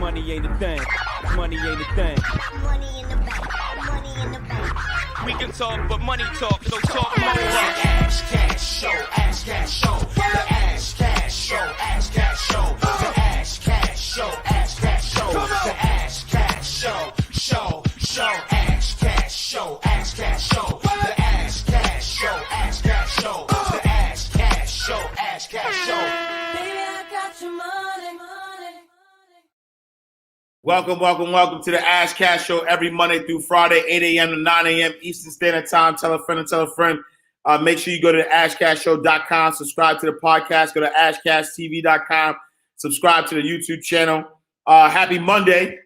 Money ain't a thing. Money ain't a thing. Money in the bank. Money in the bank. We can talk, but money talk, so talk more. Ash Cash Show, Ash Cash Show, the Ash Cash Show, Ash Cash Show, the Ash Cash Show, Ash Cash Show, the Ash Cash Show, Ash Cash Show, Ash Cash Show, the Ash Cash Show, Ash Cash Show, the Ash Cash Show, Ash Cash Show. Baby, I got your money. Welcome to the Ash Cash Show every Monday through Friday, 8 a.m. to 9 a.m. Eastern Standard Time. Tell a friend and tell a friend. Make sure you go to ashcashshow.com, subscribe to the podcast, go to ashcashtv.com, subscribe to the YouTube channel. Happy Monday.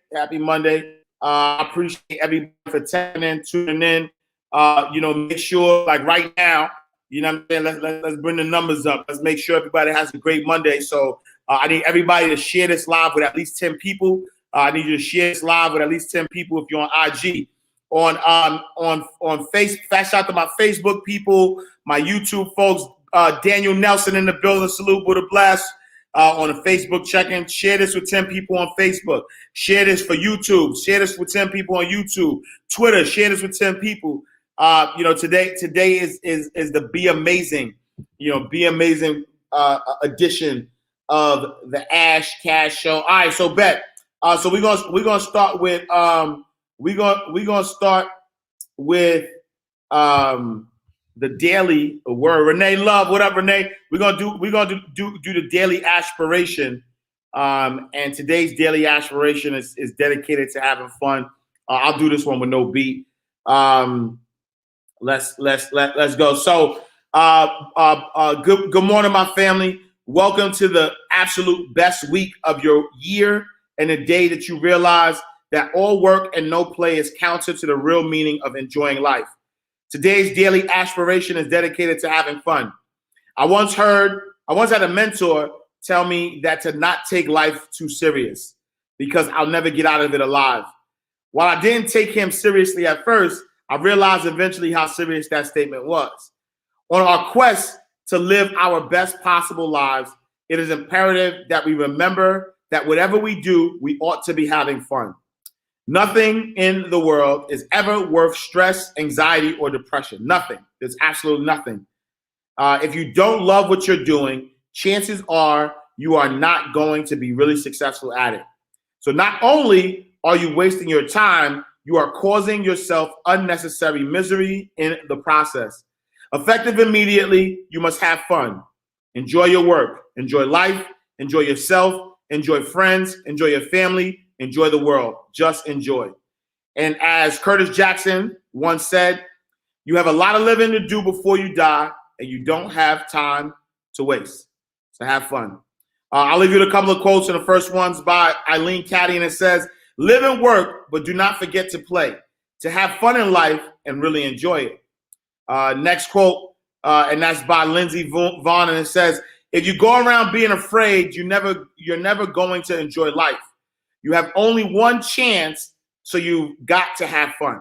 I appreciate everybody for tuning in. Make sure, like right now, you know what I'm saying, let's bring the numbers up. Let's make sure everybody has a great Monday. So I need everybody to share this live with at least 10 people. I need you to share this live with at least 10 people if you're on IG. On Facebook, fast shout to my Facebook people, my YouTube folks, Daniel Nelson in the building, salute with a blast. On the Facebook check-in, share this with 10 people on Facebook. Share this for YouTube. Share this with 10 people on YouTube. Twitter, share this with 10 people. Today is the Be Amazing, edition of the Ash Cash Show. All right, so bet. So we're gonna start with the daily word. Renee Love, what up, Renee? We're gonna do the daily aspiration. And today's daily aspiration is dedicated to having fun. I'll do this one with no beat. Let's go. So good morning, my family. Welcome to the absolute best week of your year. And the day that you realize that all work and no play is counter to the real meaning of enjoying life. Today's daily aspiration is dedicated to having fun. I once had a mentor tell me that to not take life too serious because I'll never get out of it alive. While I didn't take him seriously at first, I realized eventually how serious that statement was. On our quest to live our best possible lives, it is imperative that we remember that whatever we do, we ought to be having fun. Nothing in the world is ever worth stress, anxiety, or depression. Nothing. There's absolutely nothing. If you don't love what you're doing, chances are you are not going to be really successful at it. So not only are you wasting your time, you are causing yourself unnecessary misery in the process. Effective immediately, you must have fun. Enjoy your work. Enjoy life. Enjoy yourself. Enjoy friends, enjoy your family, enjoy the world. Just enjoy. And as Curtis Jackson once said, you have a lot of living to do before you die, and you don't have time to waste. So have fun. I'll leave you with a couple of quotes, and the first one's by Eileen Caddy, and it says, live and work, but do not forget to play, to have fun in life and really enjoy it. Next quote, and that's by Lindsey Vaughn, and it says, if you go around being afraid, you're never going to enjoy life. You have only one chance, so you've got to have fun.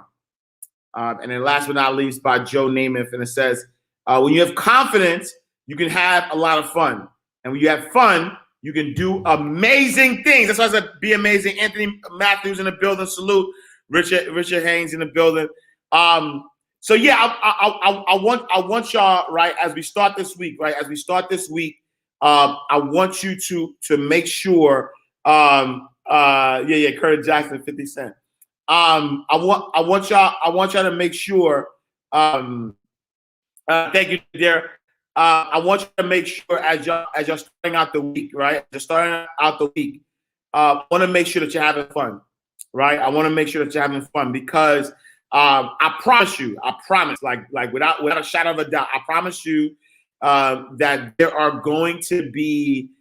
And then last but not least, by Joe Namath, and it says, when you have confidence, you can have a lot of fun. And when you have fun, you can do amazing things. That's why I said be amazing. Anthony Matthews in the building. Salute. Richard Haynes in the building. So yeah, I want y'all, right, as we start this week, I want you to make sure, Curtis Jackson, 50 Cent. I want y'all to make sure, thank you, Derek. I want you to make sure as you're starting out the week, right? I want to make sure that you're having fun, right? I want to make sure that you're having fun because I promise, like without a shadow of a doubt, I promise you that there are going to be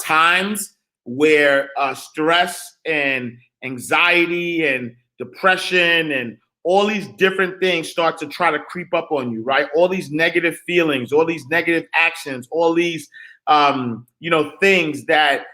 times where stress and anxiety and depression and all these different things start to try to creep up on you, right? All these negative feelings, all these negative actions, all these, things that,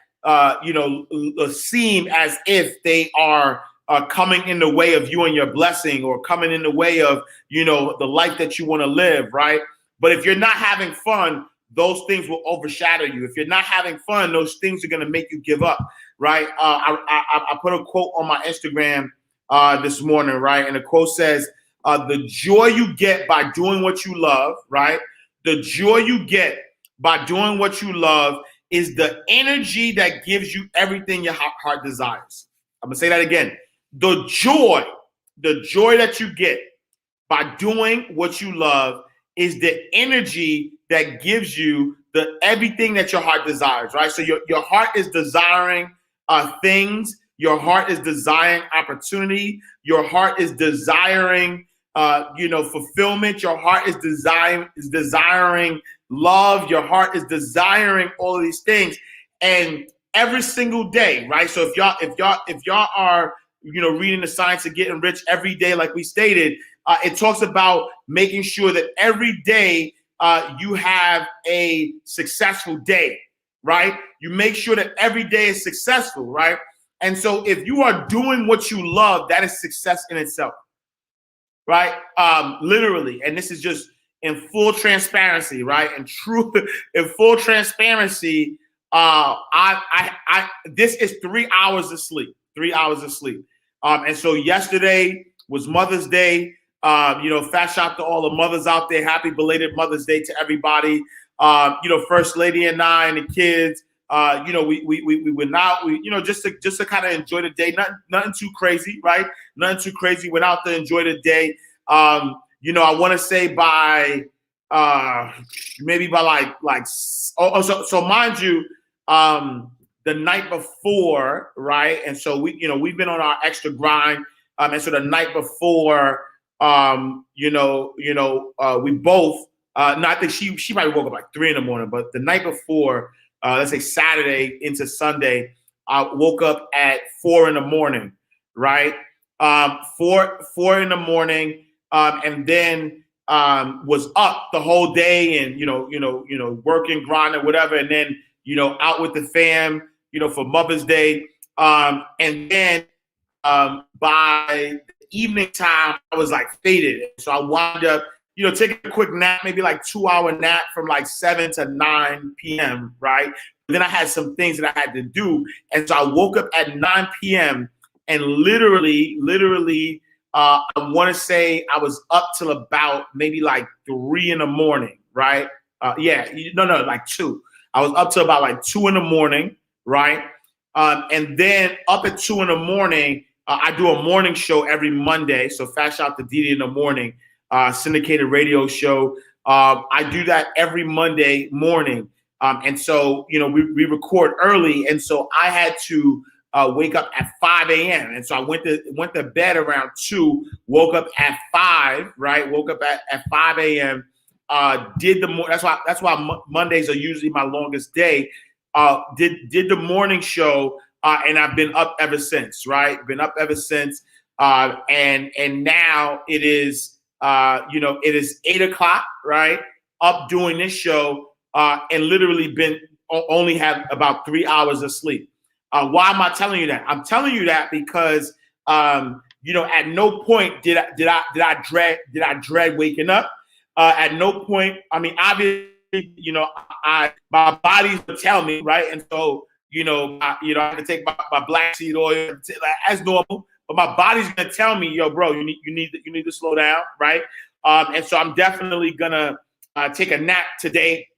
seem as if they are coming in the way of you and your blessing or coming in the way of, the life that you want to live, right? But if you're not having fun, those things will overshadow you. If you're not having fun, those things are going to make you give up, right? I put a quote on my Instagram this morning, right? And the quote says, the joy you get by doing what you love, right? The joy you get by doing what you love is the energy that gives you everything your heart desires. I'm going to say that again. The joy that you get by doing what you love is the energy that gives you the everything that your heart desires, right? So your heart is desiring things. Your heart is desiring opportunity. Your heart is desiring fulfillment. Your heart is desiring love. Your heart is desiring all of these things, and every single day, right? So if y'all are reading The Science of Getting Rich every day, like we stated, it talks about making sure that every day you have a successful day, right? You make sure that every day is successful, right? And so if you are doing what you love, that is success in itself, right? Literally, and this is just in full transparency, right? And true, in full transparency, this is 3 hours of sleep, 3 hours of sleep. And so yesterday was Mother's Day. Fat shout to all the mothers out there. Happy belated Mother's Day to everybody. First Lady and I and the kids. We went out. Just to kind of enjoy the day. Nothing too crazy, right? Nothing too crazy. Went out to enjoy the day. I want to say by maybe by so mind you, the night before, right? And so we've been on our extra grind. And so the night before, we both, I think she might have woke up like 3 a.m, but the night before, let's say Saturday into Sunday, I woke up at 4 a.m, right? 4 a.m, and then was up the whole day and working, grinding, whatever, and then out with the fam, for Mother's Day, and then by evening time, I was like faded. So I wound up, taking a quick nap, maybe like 2-hour nap from like 7 to 9 p.m., right? But then I had some things that I had to do. And so I woke up at 9 p.m. and literally, I want to say I was up till about maybe like 3 a.m, right? Like 2. I was up till about like 2 a.m, right? And then up at 2 a.m, I do a morning show every Monday. So fast shout to Didi in the morning, syndicated radio show. I do that every Monday morning. And so, we record early. And so I had to wake up at 5 a.m. And so I went to bed around 2, woke up at 5, right? Woke up at 5 a.m. That's why Mondays are usually my longest day. Did the morning show. And I've been up ever since, right? Been up ever since. And now it is, it is 8 o'clock, right? Up doing this show, and literally only have about 3 hours of sleep. Why am I telling you that? I'm telling you that because, at no point did I dread waking up. At no point, I mean, obviously, my body would tell me, right? And so, I have to take my black seed oil as normal, but my body's gonna tell me, yo, bro, you need to slow down, right? And so I'm definitely gonna take a nap today,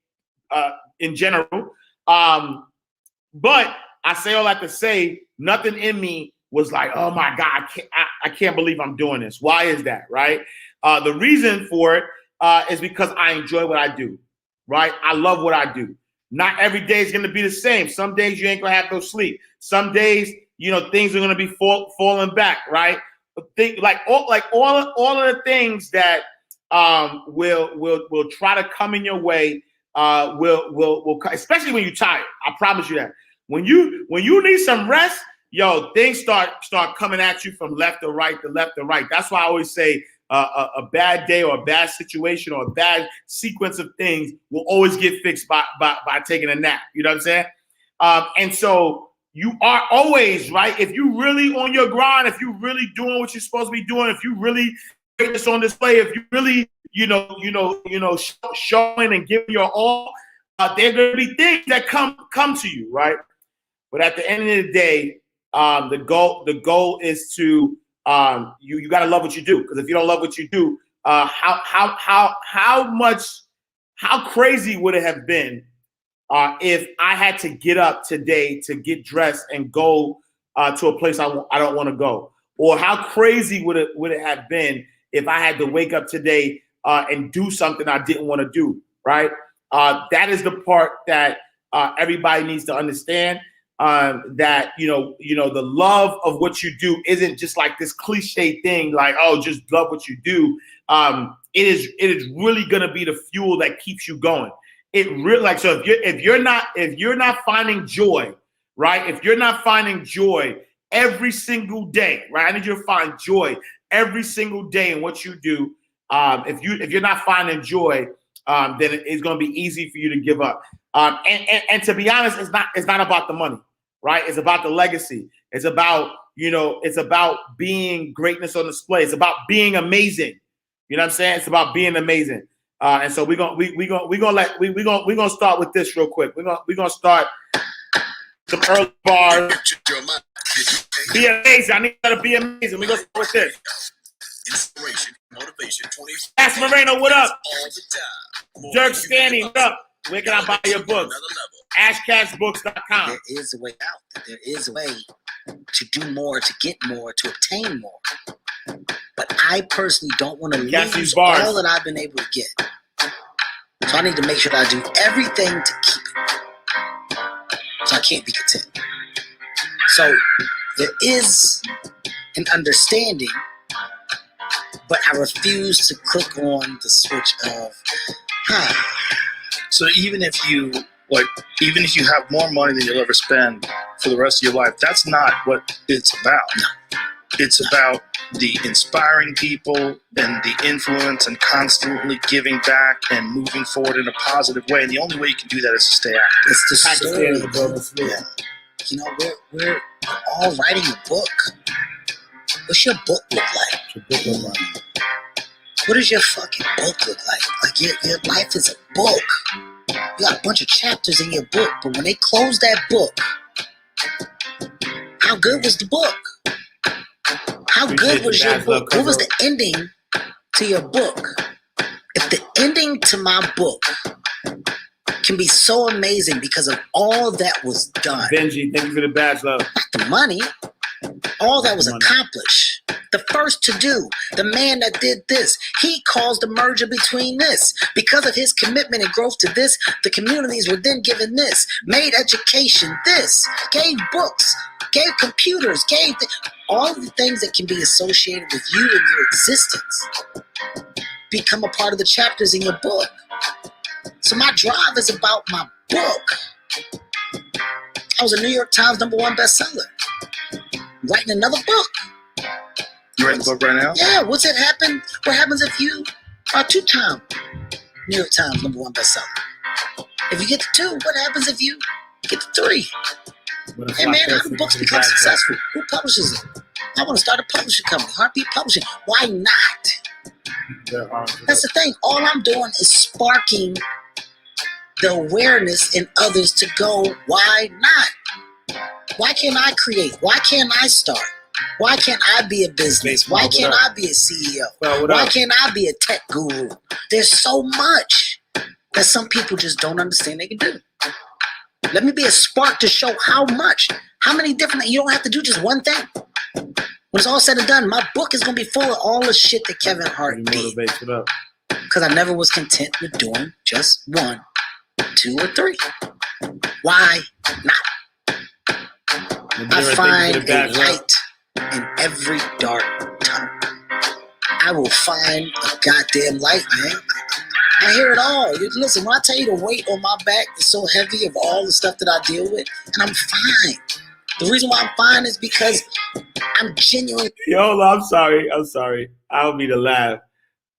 in general. But I say all that to say, nothing in me was like, oh my God, I can't believe I'm doing this. Why is that, right? The reason for it is because I enjoy what I do, right? I love what I do. Not every day is going to be the same. Some days you ain't going to have no sleep. Some days, things are going to be falling back, right? All of the things that will try to come in your way will especially when you're tired. I promise you that. When you need some rest, things start coming at you from left to right. That's why I always say a bad day or a bad situation or a bad sequence of things will always get fixed by taking a nap. You know what I'm saying? And so you are always, right? If you really on your grind, if you really doing what you're supposed to be doing, if you really put this on display, if you really, showing and giving your all, there are going to be things that come to you, right? But at the end of the day, the goal is to you got to love what you do, because if you don't love what you do, how crazy would it have been if I had to get up today to get dressed and go to a place I don't want to go? Or how crazy would it have been if I had to wake up today and do something I didn't want to do, right? That is the part that everybody needs to understand, that, the love of what you do isn't just like this cliche thing, like, oh, just love what you do. It is really going to be the fuel that keeps you going. It really, like, so if you're not finding joy, right? If you're not finding joy every single day, right? I need you to find joy every single day in what you do. If you're not finding joy, then it's going to be easy for you to give up. And to be honest, it's not about the money, right? It's about the legacy. It's about, it's about being greatness on display. It's about being amazing. You know what I'm saying? It's about being amazing. And so we're gonna start with this real quick. We're gonna start some early bars. Be amazing. I need you to be amazing. We're gonna start with this. Inspiration, motivation, 24. Ask Moreno, what up? All the time. Dirk Stanley, what up? Where can I buy your books? AshCashBooks.com. There is a way out. There is a way to do more, to get more, to obtain more. But I personally don't want to lose all that I've been able to get. So I need to make sure that I do everything to keep it. So I can't be content. So there is an understanding, but I refuse to click on the switch of, So even if you have more money than you'll ever spend for the rest of your life, that's not what it's about. No. It's about the inspiring people and the influence and constantly giving back and moving forward in a positive way. And the only way you can do that is to stay active. It's the story. Yeah. We're all writing a book. What's your book look like? What does your fucking book look like? Like your life is a book. You got a bunch of chapters in your book, but when they close that book, how good was the book? How good was your book? What was the ending to your book? If the ending to my book can be so amazing because of all that was done. Benji, thank you for the badge, love. Not the money. All that was accomplished. The first to do. The man that did this. He caused the merger between this. Because of his commitment and growth to this, the communities were then given this. Made education this. Gave books. Gave computers. Gave all the things that can be associated with you and your existence. Become a part of the chapters in your book. So my drive is about my book. I was a New York Times #1 bestseller. Writing another book. You writing the book right now? Yeah, what happens if you are a 2-time New York Times #1 bestseller? If you get to 2, what happens if you get to 3? Hey man, how do books become successful? Who publishes it? I want to start a publishing company, Heartbeat Publishing. Why not? That's the thing. All I'm doing is sparking the awareness in others to go, why not? Why can't I create? Why can't I start? Why can't I be a business? Why can't I be a CEO? Why can't I be a tech guru? There's so much that some people just don't understand they can do. Let me be a spark to show how much. How many different, you don't have to do just one thing. When it's all said and done, my book is going to be full of all the shit that Kevin Hart did. Because I never was content with doing just 1, 2, or 3. Why not? I find a light in every dark tunnel. I will find a goddamn light, man. I hear it all. Listen, when I tell you the weight on my back is so heavy of all the stuff that I deal with, and I'm fine. The reason why I'm fine is because I'm genuine. Yo, I'm sorry. I don't mean to laugh.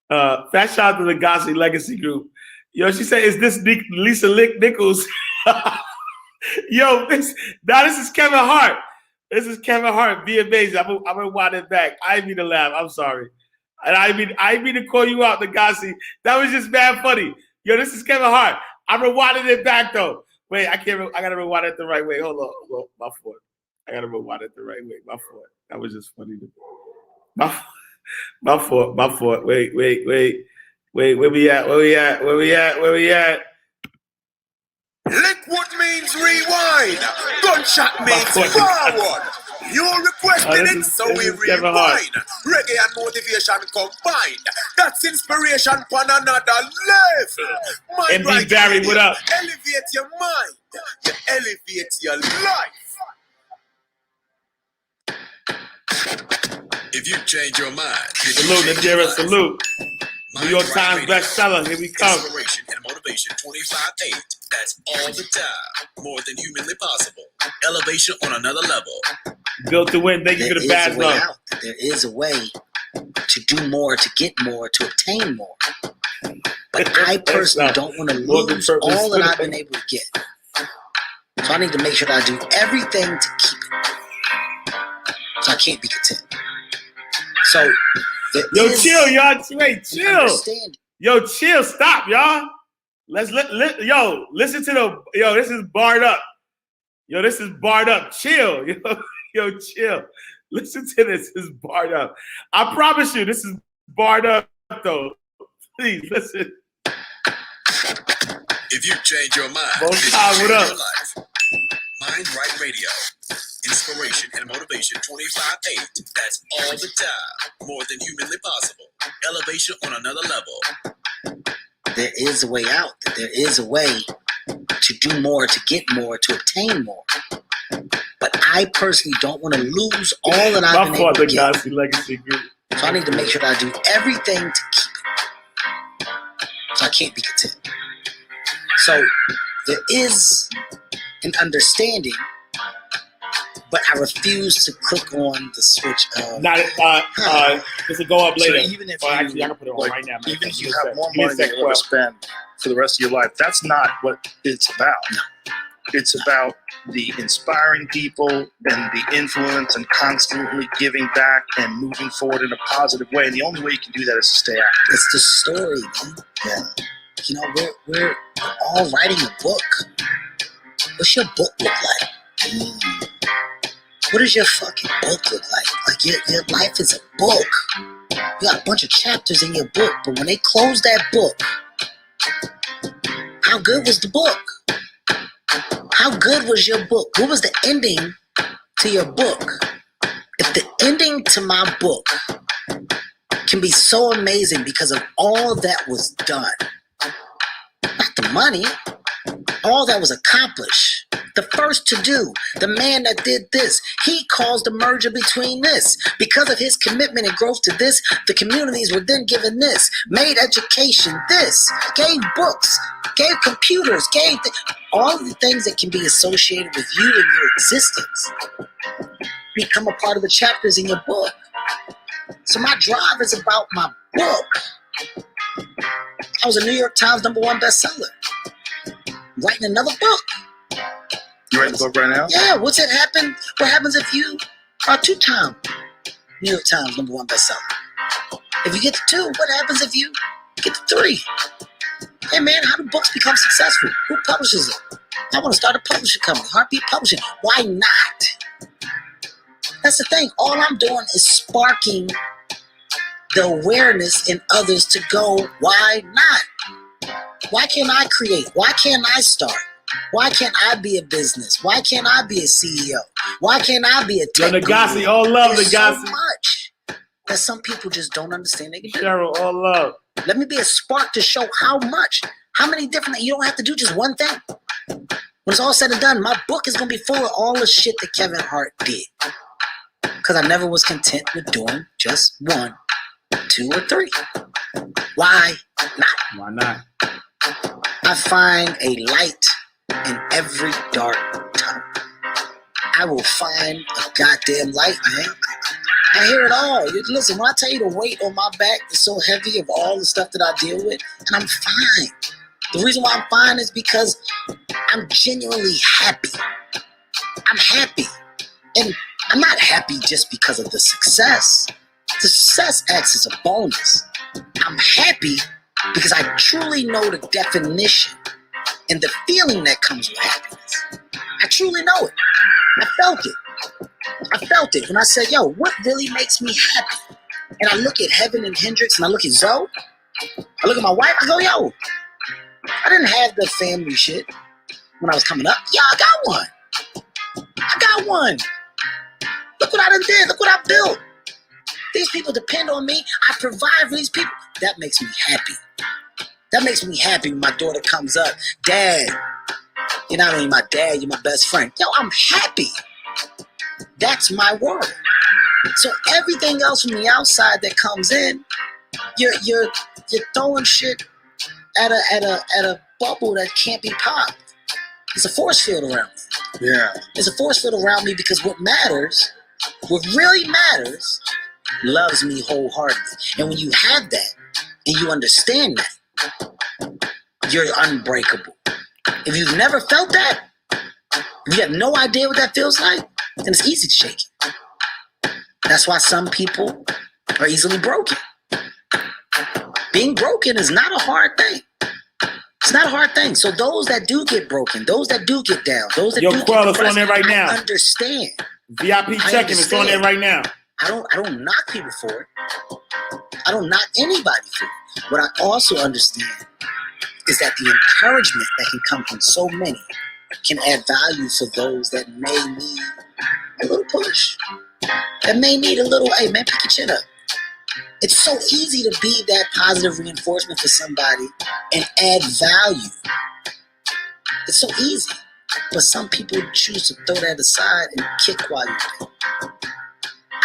Fat shout out to the Gossip Legacy Group. Yo, she said, is this Lisa Nichols? Yo, this is Kevin Hart. This is Kevin Hart. Be amazing. I'm gonna wind it back. I didn't mean to laugh. I'm sorry. And I mean to call you out, the Gossip. That was just mad funny. Yo, this is Kevin Hart. I rewinded it back though. Wait, I can't. I gotta rewind it the right way. Hold on. My fault. I gotta rewind it the right way. My fault. That was just funny to me. My fault. Wait. Where we at? Liquid means rewind. Gunshot means forward. You're requesting it, so we rewind. Reggae and motivation combined. That's inspiration on another level. MD Barry, what up? Elevate your mind. You elevate your life. If you change your mind, Salute, Nadira, salute. New York Times bestseller. Here we come. Inspiration and motivation 25/8. That's all the time. More than humanly possible. Elevation on another level. Built to win. Thank you for the badge love. There is a way to do more, to get more, to obtain more. But I personally don't want to lose all that I've been able to get. So I need to make sure that I do everything to keep it. So I can't be content. So yo, chill, y'all. Wait, chill. Yo, chill. Stop, y'all. Listen to the this is barred up. This is barred up. Chill. Yo, chill. Listen to this. This is barred up. I promise you, this is barred up though. Please listen. If you change your mind, Most High, what up? your life. Mind Right Radio. Inspiration and motivation 25/8. That's all the time. More than humanly possible. Elevation on another level. There is a way out. There is a way to do more, to get more, to obtain more. But I personally don't want to lose all that I've been able to get. Legacy Group. So I need to make sure that I do everything to keep it. So I can't be content. So there is an understanding, but I refuse to click on the switch of. This will go up later. So even if I can put it on right now. Man. Even if you have more money than you ever spend for the rest of your life, that's not what it's about. No. It's about the inspiring people and the influence and constantly giving back and moving forward in a positive way. And the only way you can do that is to stay active. It's the story, man. Yeah. You know, we're all writing a book. What's your book look like? What does your fucking book look like? Like your life is a book. You got a bunch of chapters in your book, but when they close that book, how good was the book? How good was your book? What was the ending to your book? If the ending to my book can be so amazing because of all that was done, not the money, all that was accomplished, the first to do, the man that did this, he caused the merger between this. Because of his commitment and growth to this, the communities were then given this, made education this, gave books, gave computers, gave all of the things that can be associated with you and your existence become a part of the chapters in your book. So my drive is about my book. I was a New York Times #1 bestseller. Writing another book. You writing the book right now? Yeah, what's it happen? What happens if you are 2-time New York Times #1 bestseller? If you get the 2, what happens if you get the 3? Hey man, how do books become successful? Who publishes it? I want to start a publishing company, Heartbeat Publishing. Why not? That's the thing. All I'm doing is sparking the awareness in others to go, why not? Why can't I create? Why can't I start? Why can't I be a business? Why can't I be a CEO? Why can't I be a tech Yo, Nagasi, all love, There's Nagasi. so much that some people just don't understand they can do. Cheryl, all love. Let me be a spark to show how much, how many different, you don't have to do just one thing. When it's all said and done, my book is going to be full of all the shit that Kevin Hart did. Because I never was content with doing just 1, 2, or 3. Why not? Why not? I find a light in every dark tunnel. I will find a goddamn light, man. I hear it all. Listen, when I tell you the weight on my back is so heavy of all the stuff that I deal with, and I'm fine. The reason why I'm fine is because I'm genuinely happy. I'm happy. And I'm not happy just because of the success. The success acts as a bonus. I'm happy because I truly know the definition and the feeling that comes with happiness. I truly know it. I felt it. I felt it when I said, yo, what really makes me happy? And I look at Heaven and Hendrix and I look at Zoe. I look at my wife, I go, yo, I didn't have the family shit when I was coming up. Yeah, I got one. I got one. Look what I done did. Look what I built. These people depend on me. I provide for these people. That makes me happy. That makes me happy when my daughter comes up. Dad, you're not only my dad, you're my best friend. Yo, I'm happy. That's my world. So everything else from the outside that comes in, you're throwing shit at a bubble that can't be popped. It's a force field around me. Yeah. There's a force field around me because what matters, what really matters, loves me wholeheartedly. And when you have that and you understand that, you're unbreakable. If you've never felt that, if you have no idea what that feels like, then it's easy to shake it. That's why some people are easily broken. Being broken is not a hard thing. It's not a hard thing. So those that do get broken, those that do get down, those that do get Quell, it's depressed, on there right now. I understand. VIP checking, it's on there right now. I don't knock people for it. I don't knock anybody for it. What I also understand is that the encouragement that can come from so many can add value for those that may need a little push. That may need a little, hey man, pick your chin up. It's so easy to be that positive reinforcement for somebody and add value. It's so easy. But some people choose to throw that aside and kick while you're there.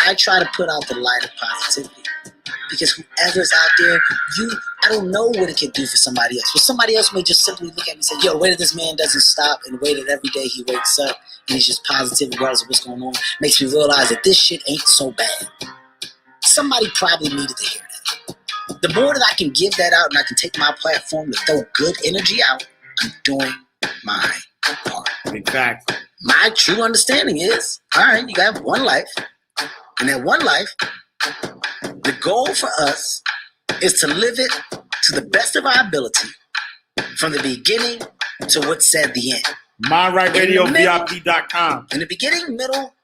I try to put out the light of positivity because whoever's out there, I don't know what it can do for somebody else. But somebody else may just simply look at me and say, yo, the way that this man doesn't stop and the way that every day he wakes up and he's just positive regardless of what's going on makes me realize that this shit ain't so bad. Somebody probably needed to hear that. The more that I can give that out and I can take my platform to throw good energy out, I'm doing my part. Exactly. My true understanding is, all right, you got one life. And that one life, the goal for us is to live it to the best of our ability from the beginning to what's at the end. MindRightRadioVIP.com. In the beginning, middle,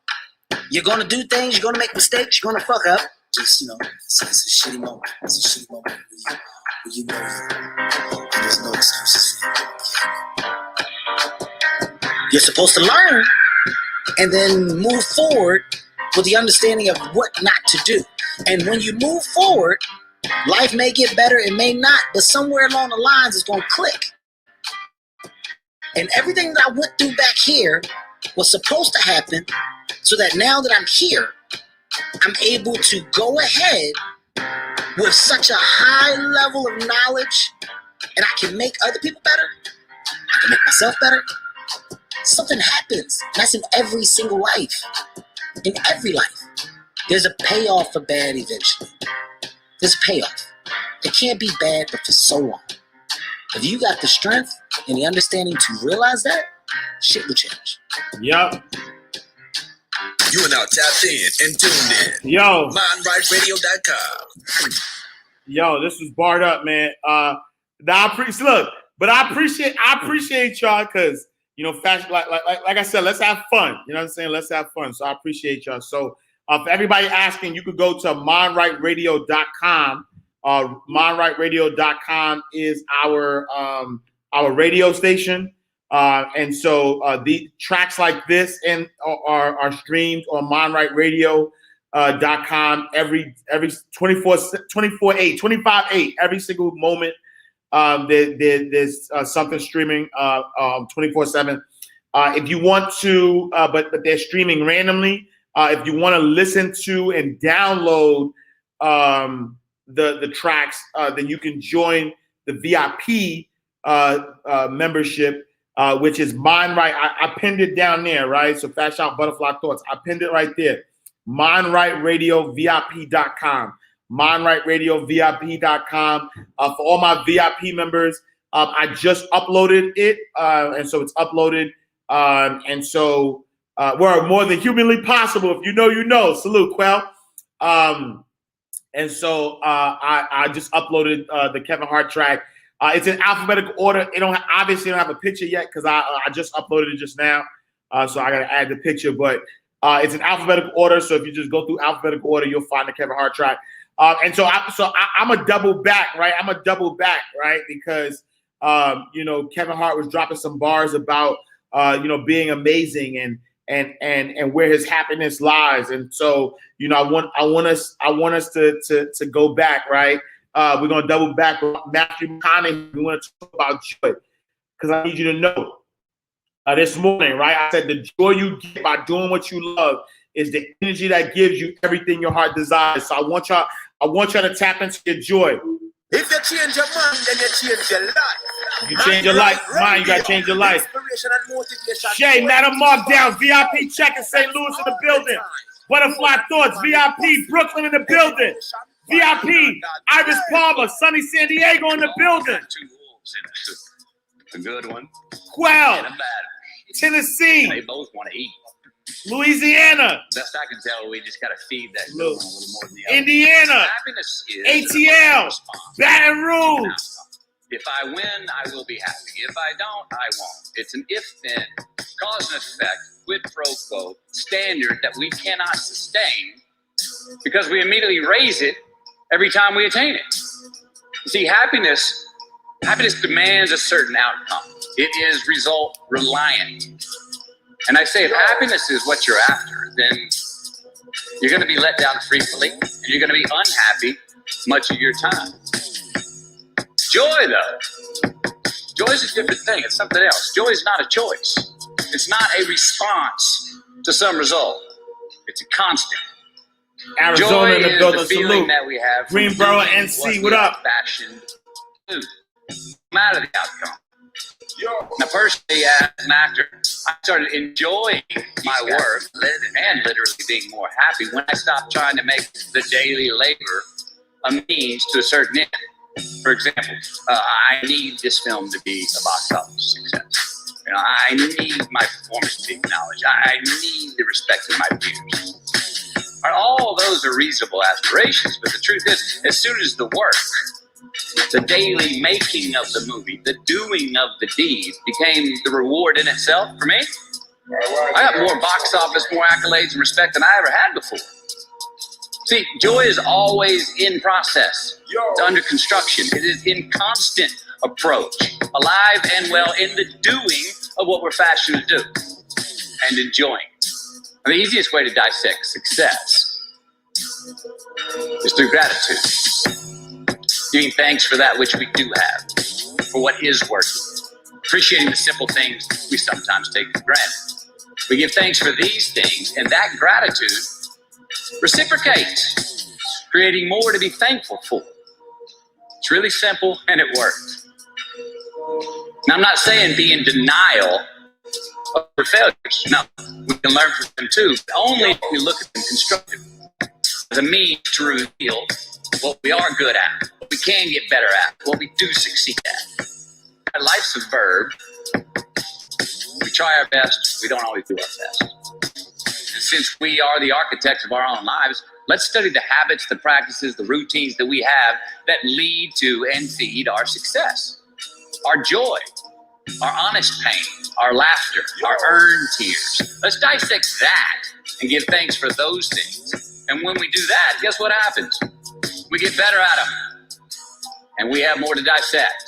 you're going to do things, you're going to make mistakes, you're going to fuck up. Just, it's a shitty moment. It's a shitty moment where you know and there's no excuses for you. You're supposed to learn and then move forward with the understanding of what not to do. And when you move forward, life may get better, it may not, but somewhere along the lines it's going to click. And everything that I went through back here was supposed to happen so that now that I'm here, I'm able to go ahead with such a high level of knowledge and I can make other people better. I can make myself better. Something happens. And that's in every single life. In every life. There's a payoff for bad eventually. There's a payoff. It can't be bad, but for so long. If you got the strength and the understanding to realize that, shit will change. Yup. You are now tapped in and tuned in. Yo. MindRightRadio.com. Yo, this was barred up, man. I appreciate y'all because fashion, like I said, let's have fun. You know what I'm saying? Let's have fun. So I appreciate y'all. So for everybody asking, you could go to MindRightRadio.com. MindRightRadio.com is our radio station. And so the tracks like this are streamed on MindRightRadio.com every 25/8 every single moment. There's something streaming 24/7. If you want to, but they're streaming randomly. If you want to listen to and download the tracks, then you can join the VIP membership, which is Mind Right. I pinned it down there, right? So Fat Shout Butterfly Thoughts. I pinned it right there. MindRightRadioVIP.com. MindRightRadioVIP.com. For all my VIP members, I just uploaded it, and so it's uploaded. And so we're more than humanly possible. If you know, you know. Salute, Quell. And so I just uploaded the Kevin Hart track. It's in alphabetical order. It obviously don't have a picture yet because I just uploaded it just now, so I got to add the picture. But it's in alphabetical order. So if you just go through alphabetical order, you'll find the Kevin Hart track. And so I'm a double back, right? I'm a double back, right? Because Kevin Hart was dropping some bars about being amazing and where his happiness lies. And so I want us to go back, right? We're gonna double back with Matthew McConaughey. We want to talk about joy because I need you to know this morning, right? I said the joy you get by doing what you love is the energy that gives you everything your heart desires. So I want y'all to tap into your joy. If you change your mind, then you change your life. If you change your life, mind, you gotta change your life. Inspiration and motivation. Shay, Madam Markdown, VIP check in St. Louis in the building. Butterfly Thoughts, VIP, Brooklyn in the building. VIP, Iris Palmer, Sunny San Diego in the building. Two wolves in a good one Quell, and a bad one. Tennessee, They both want to eat. Louisiana, Best I can tell, we just got to feed that good one a little more than the other. Indiana, Happiness is ATL, a response. Baton Rouge. If I win, I will be happy. If I don't, I won't. It's an if-then, cause and effect, quid pro quo standard that we cannot sustain because we immediately raise it every time we attain it. You see, happiness demands a certain outcome. It is result reliant. And I say if happiness is what you're after, then you're going to be let down frequently and you're going to be unhappy much of your time. Joy, though. Joy is a different thing. It's something else. Joy is not a choice. It's not a response to some result. It's a constant. Arizona Joy in the is building. the feeling Salute. that we have from Greenboro, doing NC, we what are up? Fashioned to do, no matter the outcome. Now, personally, as an actor, I started enjoying my work and literally being more happy when I stopped trying to make the daily labor a means to a certain end. For example, I need this film to be a box office success. I need my performance to be acknowledged. I need the respect of my peers. All those are reasonable aspirations, but the truth is, as soon as the work, the daily making of the movie, the doing of the deed became the reward in itself for me, I got more box office, more accolades and respect than I ever had before. See, joy is always in process. It's under construction. It is in constant approach, alive and well in the doing of what we're fashioned to do and enjoying. And the easiest way to dissect success is through gratitude. Giving thanks for that which we do have, for what is working. Appreciating the simple things we sometimes take for granted. We give thanks for these things, and that gratitude reciprocates, creating more to be thankful for. It's really simple, and it works. Now, I'm not saying be in denial of your failures. No, we can learn from them too, but only if we look at them constructively as a means to reveal what we are good at, what we can get better at, what we do succeed at. Our life's a verb. We try our best, we don't always do our best. And since we are the architects of our own lives, let's study the habits, the practices, the routines that we have that lead to and feed our success. Our joy, our honest pain, our laughter, our earned tears. Let's dissect that and give thanks for those things. And when we do that, guess what happens? We get better at them. And we have more to dissect.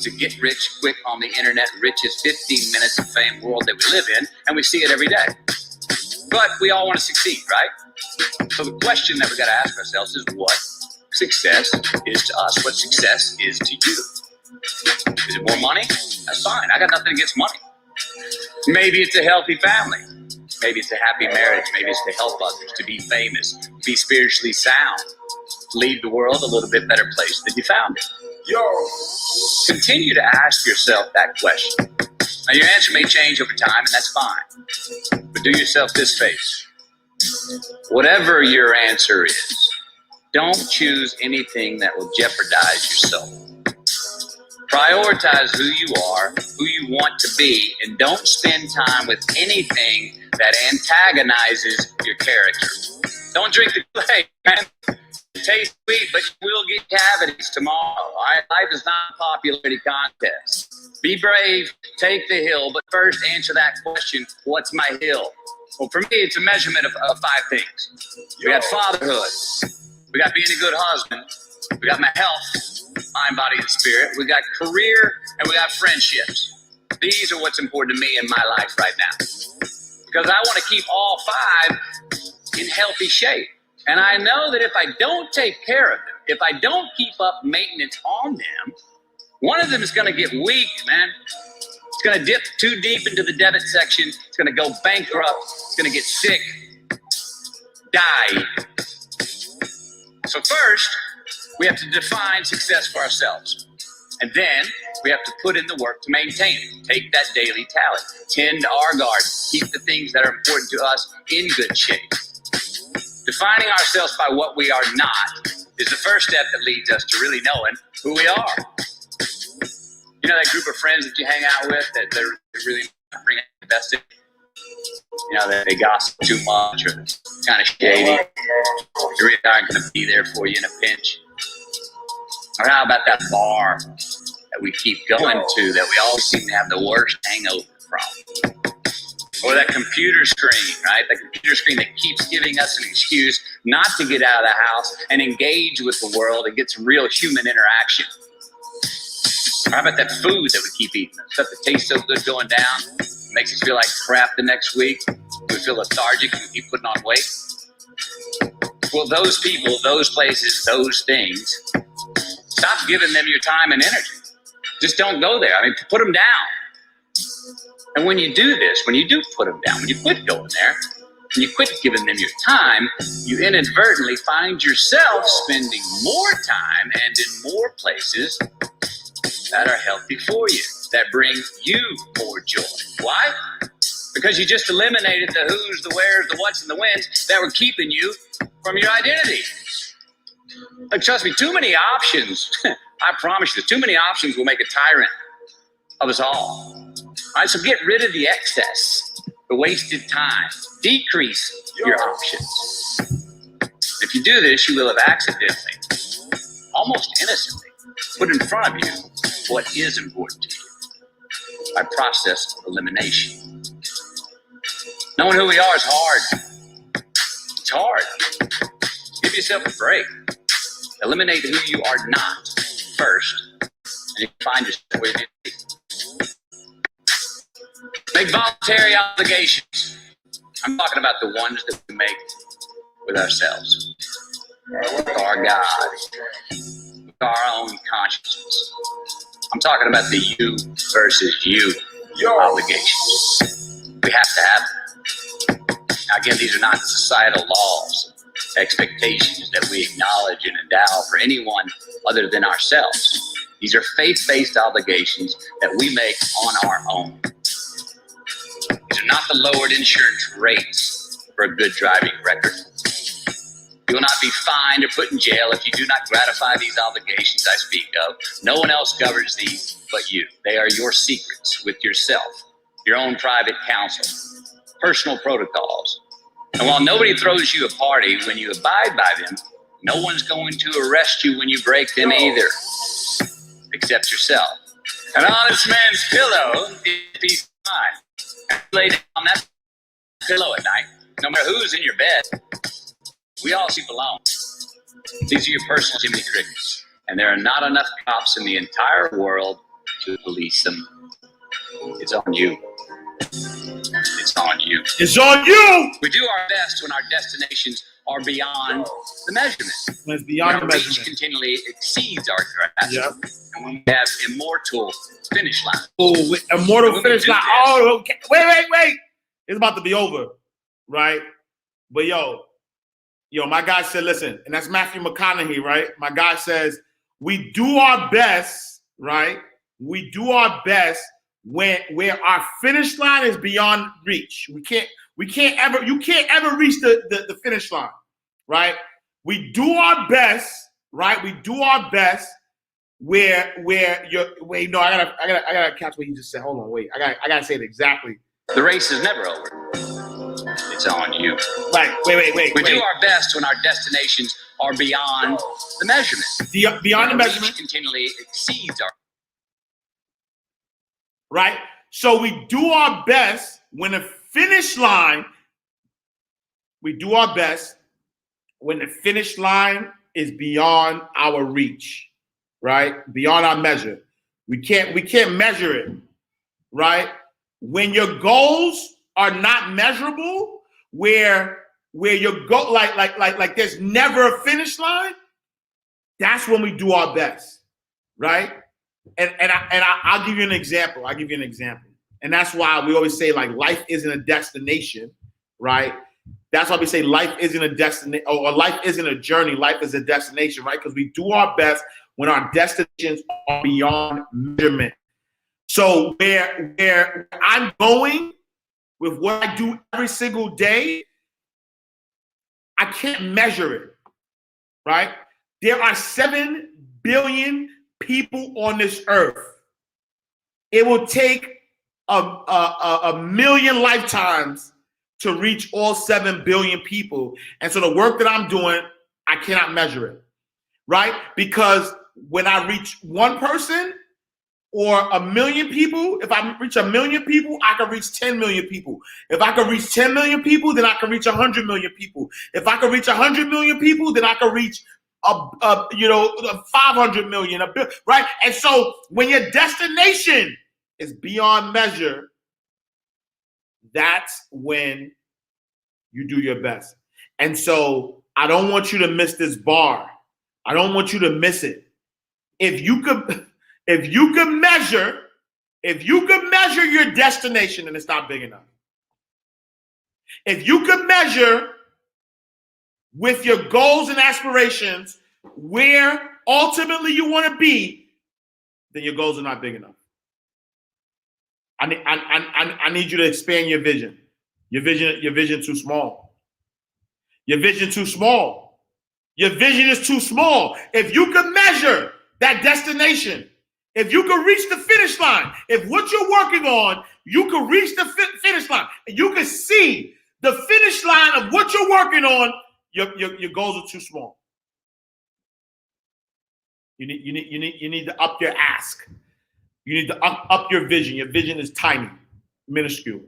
To get rich quick on the internet, rich is 15 minutes of fame world that we live in, and we see it every day. But we all want to succeed, right? So the question that we got to ask ourselves is what success is to us, what success is to you. Is it more money? That's fine. I got nothing against money. Maybe it's a healthy family. Maybe it's a happy marriage. Maybe it's to help others, to be famous, be spiritually sound, leave the world a little bit better place than you found it. Continue to ask yourself that question. Now, your answer may change over time, and that's fine. But do yourself this favor. Whatever your answer is, don't choose anything that will jeopardize your soul. Prioritize who you are, who you want to be, and don't spend time with anything that antagonizes your character. Don't drink the Kool-Aid, man. taste sweet, but you will get cavities tomorrow. All right? Life is not a popularity contest. Be brave, take the hill, but first answer that question, what's my hill? Well, for me, it's a measurement of 5 things. We got fatherhood. We got being a good husband. We got my health, mind, body, and spirit. We got career, and we got friendships. These are what's important to me in my life right now. Because I want to keep all 5 in healthy shape. And I know that if I don't take care of them, if I don't keep up maintenance on them, one of them is going to get weak, man. It's going to dip too deep into the debit section. It's going to go bankrupt. It's going to get sick, die. So first, we have to define success for ourselves. And then we have to put in the work to maintain it. Take that daily tally. Tend our garden. Keep the things that are important to us in good shape. Defining ourselves by what we are not is the first step that leads us to really knowing who we are. You know that group of friends that you hang out with that they're really not bringing the best in? You know, that they gossip too much or kind of shady. They really aren't going to be there for you in a pinch. Or how about that bar that we keep going to that we always seem to have the worst hangover from? Or that computer screen, right? The computer screen that keeps giving us an excuse not to get out of the house and engage with the world and get some real human interaction. Or how about that food that we keep eating? Stuff that tastes so good going down, makes us feel like crap the next week. We feel lethargic and we keep putting on weight. Well, those people, those places, those things, stop giving them your time and energy. Just don't go there. I mean, put them down. And when you do this, when you do put them down, when you quit going there, when you quit giving them your time, you inadvertently find yourself spending more time and in more places that are healthy for you, that bring you more joy. Why? Because you just eliminated the who's, the where's, the what's, and the when's that were keeping you from your identity. Like, trust me, too many options, I promise you, too many options will make a tyrant of us all. All right, so get rid of the excess, the wasted time. Decrease your options. If you do this, you will have accidentally, almost innocently, put in front of you what is important to you by process of elimination. Knowing who we are is hard. It's hard. Give yourself a break. Eliminate who you are not first, and you find yourself where you need to be. Make voluntary obligations. I'm talking about the ones that we make with ourselves, with our God, with our own consciousness. I'm talking about the you versus you obligations. We have to have them. Now, again, these are not societal laws, expectations that we acknowledge and endow for anyone other than ourselves. These are faith-based obligations that we make on our own. These are not the lowered insurance rates for a good driving record. You will not be fined or put in jail if you do not gratify these obligations I speak of. No one else governs these but you. They are your secrets with yourself, your own private counsel, personal protocols. And while nobody throws you a party when you abide by them, no one's going to arrest you when you break them either, except yourself. An honest man's pillow is peace of mind. Lay down on that pillow at night, no matter who's in your bed. We all sleep alone. These are your personal Jiminy Crickets, and there are not enough cops in the entire world to police them. It's on you. It's on you. It's on you. We do our best when our destinations are beyond the measurement. When it's beyond the Our reach measurement. continually exceeds our grasp. Yep. And when we have immortal finish line. Oh, immortal When we finish do line. this- Oh, okay. Wait. It's about to be over, right? But yo, my guy said, listen, and that's Matthew McConaughey, right? My guy says, we do our best, right? We do our best where our finish line is beyond reach. You can't ever reach the finish line, right? We do our best, right? We do our best where you're wait, no, I gotta catch what you just said. Hold on, wait. I gotta say it exactly. The race is never over. It's on you. Right, wait. We do our best when our destinations are beyond the measurement. Beyond the Our measurement. reach continually exceeds our. Right? So we do our best when the finish line, we do our best when the finish line is beyond our reach, right? Beyond our measure. We can't measure it, right? When your goals are not measurable, where you go like there's never a finish line, that's when we do our best, right? And I'll give you an example. And that's why we always say, like, life isn't a destination, right? That's why we say life isn't a destination, or life isn't a journey. Life is a destination, right? Because we do our best when our destinations are beyond measurement. So where I'm going with what I do every single day, I can't measure it, right? There are 7 billion people on this earth. It will take a million lifetimes to reach all 7 billion people. And so the work that I'm doing, I cannot measure it, right? Because when I reach one person or a million people, if I reach a million people, I can reach 10 million people. If I can reach 10 million people, then I can reach 100 million people. If I can reach 100 million people, then I can reach 500 million, right? And so when your destination is beyond measure, that's when you do your best. And so I don't want you to miss this bar. I don't want you to miss it. If you could measure your destination, then it's not big enough. If you could measure with your goals and aspirations where ultimately you want to be, then your goals are not big enough. I need you to expand your vision. Your vision too small. Your vision too small. Your vision is too small. If you could measure that destination, if you could reach the finish line, if what you're working on, you could reach the finish line, and you can see the finish line of what you're working on, your goals are too small. You need to up your ask. You need to up your vision. Your vision is tiny, minuscule.